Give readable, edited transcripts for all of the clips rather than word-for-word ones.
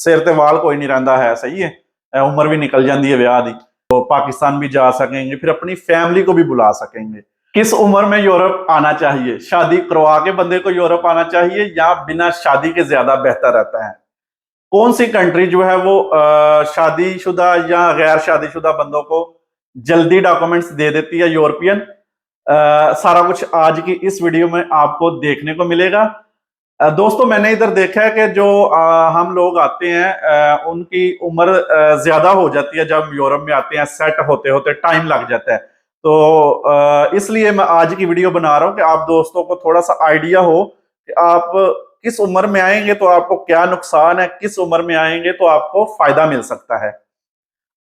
सिर ते वाल कोई नहीं रहिंदा है, सही है। उम्र भी निकल जाती है ब्याह दी, तो पाकिस्तान भी जा सकेंगे, फिर अपनी फैमिली को भी बुला सकेंगे। किस उम्र में यूरोप आना चाहिए? शादी करवा के बंदे को यूरोप आना चाहिए या बिना शादी के ज्यादा बेहतर रहता है? कौन सी कंट्री जो है वो शादीशुदा या गैर शादीशुदा बंदों को जल्दी डॉक्यूमेंट्स दे देती है? यूरोपियन। सारा कुछ आज की इस वीडियो में आपको देखने को मिलेगा। दोस्तों, मैंने इधर देखा है कि जो हम लोग आते हैं उनकी उम्र ज्यादा हो जाती है जब यूरोप में आते हैं, सेट होते होते टाइम लग जाता है। तो इसलिए मैं आज की वीडियो बना रहा हूं कि आप दोस्तों को थोड़ा सा आइडिया हो कि आप किस उम्र में आएंगे तो आपको क्या नुकसान है, किस उम्र में आएंगे तो आपको फायदा मिल सकता है।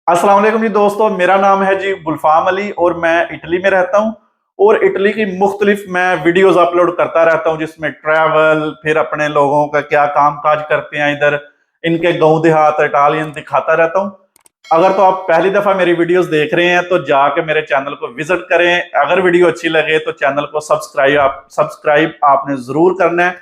अस्सलाम वालेकुम जी दोस्तों, मेरा नाम है जी गुलफाम अली और मैं इटली में रहता हूं। और इटली की मुख्तलिफ मैं वीडियोस अपलोड करता रहता हूं, जिसमें ट्रैवल, फिर अपने लोगों का क्या काम काज करते हैं इधर, इनके गांव देहात इटालियन दिखाता रहता हूं। अगर तो आप पहली दफा मेरी वीडियोस देख रहे हैं तो जाके मेरे चैनल को विजिट करें। अगर वीडियो अच्छी लगे तो चैनल को सब्सक्राइब आपने जरूर करना है।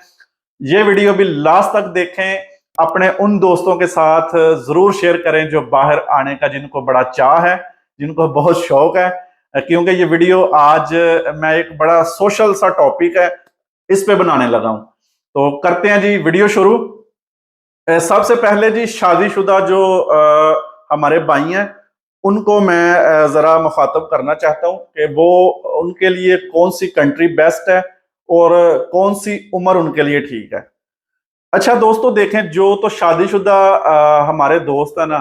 ये वीडियो भी लास्ट तक देखें, अपने उन दोस्तों के साथ जरूर शेयर करें जो बाहर आने का जिनको बड़ा चाह है, जिनको बहुत शौक है। क्योंकि ये वीडियो आज मैं एक बड़ा सोशल सा टॉपिक है इस पे बनाने लगा हूं। तो करते हैं जी वीडियो शुरू। सबसे पहले जी शादीशुदा जो हमारे भाई हैं उनको मैं जरा मुखातब करना चाहता हूं कि वो उनके लिए कौन सी कंट्री बेस्ट है और कौन सी उम्र उनके लिए ठीक है। अच्छा दोस्तों, देखें, जो तो शादीशुदा हमारे दोस्त है ना,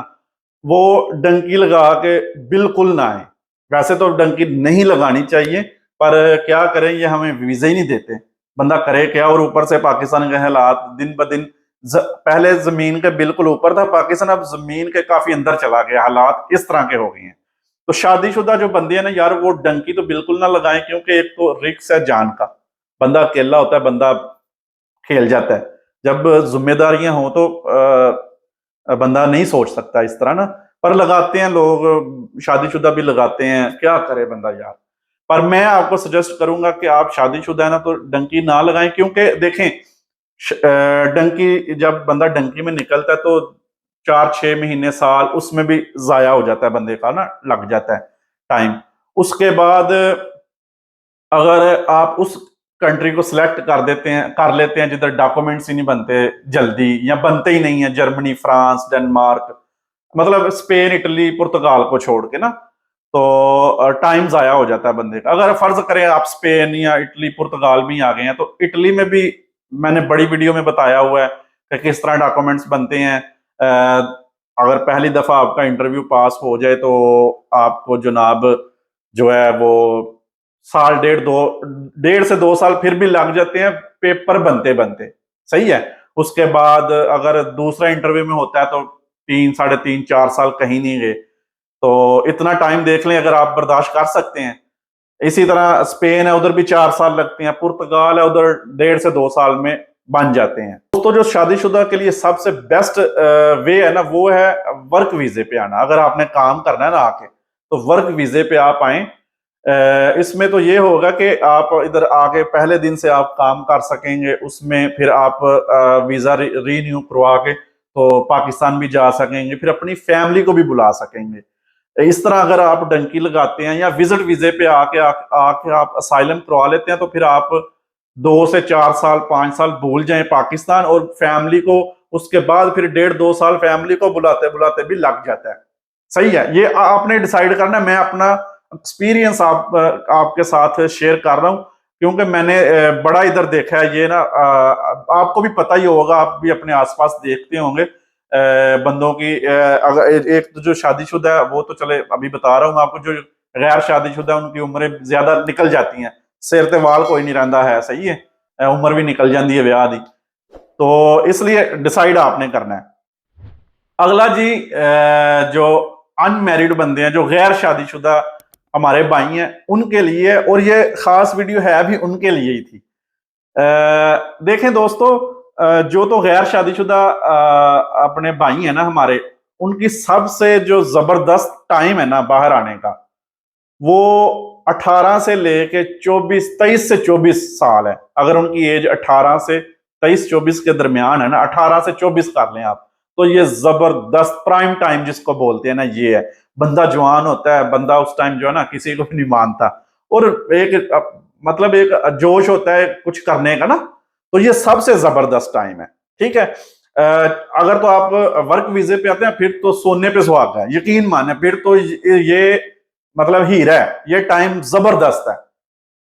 वो डंकी लगा के बिल्कुल ना आए। वैसे तो डंकी नहीं लगानी चाहिए, पर क्या करें, ये हमें वीजा ही नहीं देते, बंदा करे क्या। और ऊपर से पाकिस्तान के हालात दिन ब दिन पहले जमीन के बिल्कुल ऊपर था पाकिस्तान, अब जमीन के काफी अंदर चला गया, हालात इस तरह के हो गए हैं। तो शादीशुदा जो बंदे हैं ना यार, वो डंकी तो बिल्कुल ना लगाएं, क्योंकि एक तो रिक्स है जान का, बंदा अकेला होता है, बंदा खेल जाता है। जब जिम्मेदारियां हो तो बंदा नहीं सोच सकता इस तरह ना, पर लगाते हैं लोग, शादीशुदा भी लगाते हैं, क्या करे बंदा यार। पर मैं आपको सजेस्ट करूंगा कि आप शादीशुदा है ना तो डंकी ना लगाएं, क्योंकि देखें डंकी, जब बंदा डंकी में निकलता है तो 4-6 महीने साल उसमें भी जाया हो जाता है, बंदे का ना लग जाता है टाइम। उसके बाद अगर आप उस कंट्री को सिलेक्ट कर लेते हैं जिधर डॉक्यूमेंट्स ही नहीं बनते जल्दी, या बनते ही नहीं है, जर्मनी, फ्रांस, डेनमार्क, मतलब स्पेन, इटली, पुर्तगाल को छोड़ के ना, तो टाइम जाया हो जाता है बंदे का। अगर फर्ज करें आप स्पेन या इटली, पुर्तगाल भी आ गए हैं, तो इटली में भी मैंने बड़ी वीडियो में बताया हुआ है कि किस तरह डॉक्यूमेंट्स बनते हैं। अगर पहली दफा आपका इंटरव्यू पास हो जाए तो आपको जनाब जो है वो साल 1.5 से 2 साल फिर भी लग जाते हैं पेपर बनते बनते, सही है। उसके बाद अगर दूसरा इंटरव्यू में होता है तो 3, 3.5, 4 साल कहीं नहीं गए। तो इतना टाइम देख लें, अगर आप बर्दाश्त कर सकते हैं। इसी तरह स्पेन है, उधर भी 4 साल लगते हैं। पुर्तगाल है, उधर 1.5 से 2 साल में बन जाते हैं। तो जो शादीशुदा के लिए सबसे बेस्ट वे है ना, वो है वर्क वीजे पे आना। अगर आपने काम करना है ना आके, तो वर्क वीजे पे आप आए। इसमें तो ये होगा कि आप इधर आके पहले दिन से आप काम कर सकेंगे, उसमें फिर आप वीजा रीन्यू करवा के तो पाकिस्तान भी जा सकेंगे, फिर अपनी फैमिली को भी बुला सकेंगे। इस तरह अगर आप डंकी लगाते हैं या विजिट वीजे पे आके आप असाइलम करवा लेते हैं, तो फिर आप 2 से 4 साल 5 साल भूल जाएं पाकिस्तान, और फैमिली को उसके बाद फिर 1.5-2 साल फैमिली को बुलाते बुलाते भी लग जाता है। सही है, ये आपने डिसाइड करना। मैं अपना एक्सपीरियंस आपके साथ शेयर कर रहा हूं, क्योंकि मैंने बड़ा इधर देखा है ये ना। आपको भी पता ही होगा, आप भी अपने आसपास देखते होंगे बंदों की। अगर एक तो जो शादीशुदा है वो तो चले अभी बता रहा हूँ आपको, जो गैर शादीशुदा उनकी उम्रें ज्यादा निकल जाती हैं, सिर ते वाल कोई नहीं रहिंदा है, सही है। उम्र भी निकल जाती है ब्याह दी, तो इसलिए डिसाइड आपने करना है। अगला जी, जो अनमैरिड बंदे हैं, जो गैर शादीशुदा हमारे भाई हैं, उनके लिए, और ये खास वीडियो है भी उनके लिए ही थी। देखें दोस्तों, जो तो गैर शादीशुदा अपने भाई है ना हमारे, उनकी सबसे जो जबरदस्त टाइम है ना बाहर आने का, वो 18 से लेके 23 से 24 साल है। अगर उनकी एज 18 से 23-24 के दरमियान है ना, 18 से 24 कर लें आप, तो ये जबरदस्त प्राइम टाइम जिसको बोलते हैं ना, ये है। बंदा जवान होता है, बंदा उस टाइम जो है ना किसी को भी नहीं मानता, और एक मतलब एक जोश होता है कुछ करने का ना, तो ये सबसे जबरदस्त टाइम है। ठीक है। अगर तो आप वर्क वीजे पे आते हैं फिर तो सोने पे सुहागा है, यकीन माने, फिर तो ये मतलब हीरा है, ये टाइम जबरदस्त है।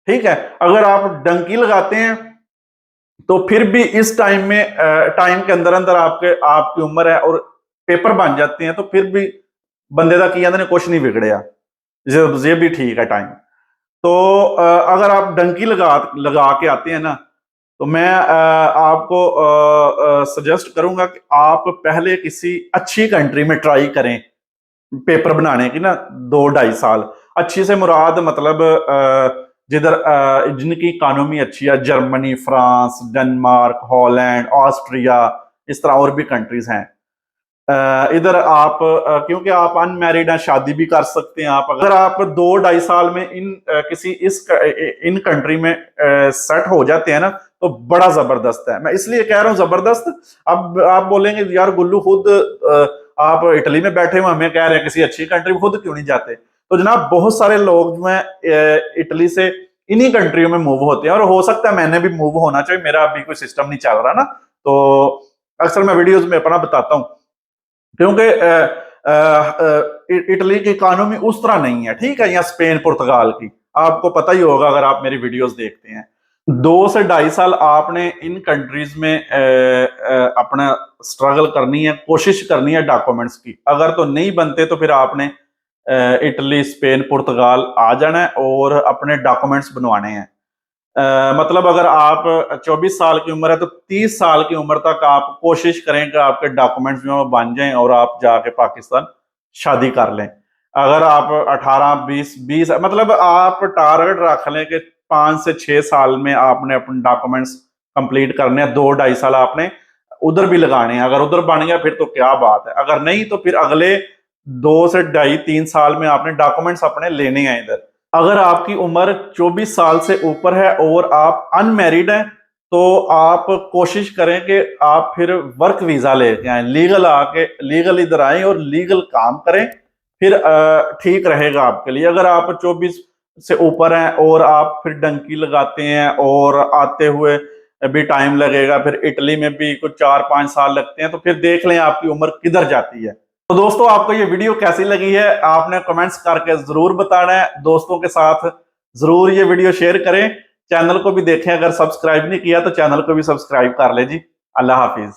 ठीक है। अगर आप डंकी लगाते हैं तो फिर भी इस टाइम में टाइम के अंदर अंदर आपकी उम्र है और पेपर बन जाते हैं, तो फिर भी बंदे का किया कुछ नहीं बिगड़या, ये भी ठीक है टाइम। तो अगर आप डंकी लगा के आते हैं ना, तो मैं आपको सजेस्ट करूंगा कि आप पहले किसी अच्छी कंट्री में ट्राई करें पेपर बनाने की ना, 2-2.5 साल। अच्छी से मुराद मतलब जिधर जिनकी इकोनॉमी अच्छी है, Germany, France, Denmark, Holland, Austria, इस तरह और भी कंट्रीज हैं। इधर आप क्योंकि आप अनमैरिड हैं, शादी भी कर सकते हैं आप। अगर आप 2-2.5 साल में इन कंट्री में सेट हो जाते हैं ना, तो बड़ा जबरदस्त है। मैं इसलिए कह रहा हूँ जबरदस्त। अब आप बोलेंगे यार गुल्लू खुद आप इटली में बैठे हुए हमें कह रहे हैं किसी अच्छी कंट्री में, खुद क्यों नहीं जाते? तो जनाब बहुत सारे लोग जो है इटली से इन्हीं कंट्रियों में मूव होते हैं, और हो सकता है मैंने भी मूव होना चाहिए, मेरा अभी कोई सिस्टम नहीं चल रहा ना, तो अक्सर मैं वीडियोस में अपना बताता हूँ, क्योंकि इटली की इकोनॉमी उस तरह नहीं है। ठीक है। या स्पेन पुर्तगाल की आपको पता ही होगा अगर आप मेरी वीडियोस देखते हैं। 2 से 2.5 साल आपने इन कंट्रीज में अपना स्ट्रगल करनी है, कोशिश करनी है डॉक्यूमेंट्स की। अगर तो नहीं बनते तो फिर आपने इटली, स्पेन, पुर्तगाल आ जाना है और अपने डॉक्यूमेंट्स बनवाने हैं। मतलब अगर आप 24 साल की उम्र है तो 30 साल की उम्र तक आप कोशिश करें कि आपके डॉक्यूमेंट्स जो बन जाएं और आप जाके पाकिस्तान शादी कर लें। अगर आप 18, 20 मतलब आप टारगेट रख लें कि 5 से 6 साल में आपने अपने डॉक्यूमेंट्स कंप्लीट करने हैं, 2-2.5 साल आपने उधर भी लगाने हैं। अगर उधर बन गया फिर तो क्या बात है, अगर नहीं तो फिर अगले 2 से 2.5-3 साल में आपने डॉक्यूमेंट्स अपने लेने हैं इधर। अगर आपकी उम्र 24 साल से ऊपर है और आप अनमैरिड हैं, तो आप कोशिश करें कि आप फिर वर्क वीजा लेके आए, लीगल इधर आए और लीगल काम करें, फिर ठीक रहेगा आपके लिए। अगर आप 24 से ऊपर हैं और आप फिर डंकी लगाते हैं और आते हुए भी टाइम लगेगा, फिर इटली में भी कुछ 4-5 साल लगते हैं, तो फिर देख लें आपकी उम्र किधर जाती है। तो दोस्तों आपको ये वीडियो कैसी लगी है आपने कमेंट्स करके जरूर बताना है। दोस्तों के साथ जरूर ये वीडियो शेयर करें, चैनल को भी देखें, अगर सब्सक्राइब नहीं किया तो चैनल को भी सब्सक्राइब कर ले जी। अल्लाह हाफिज।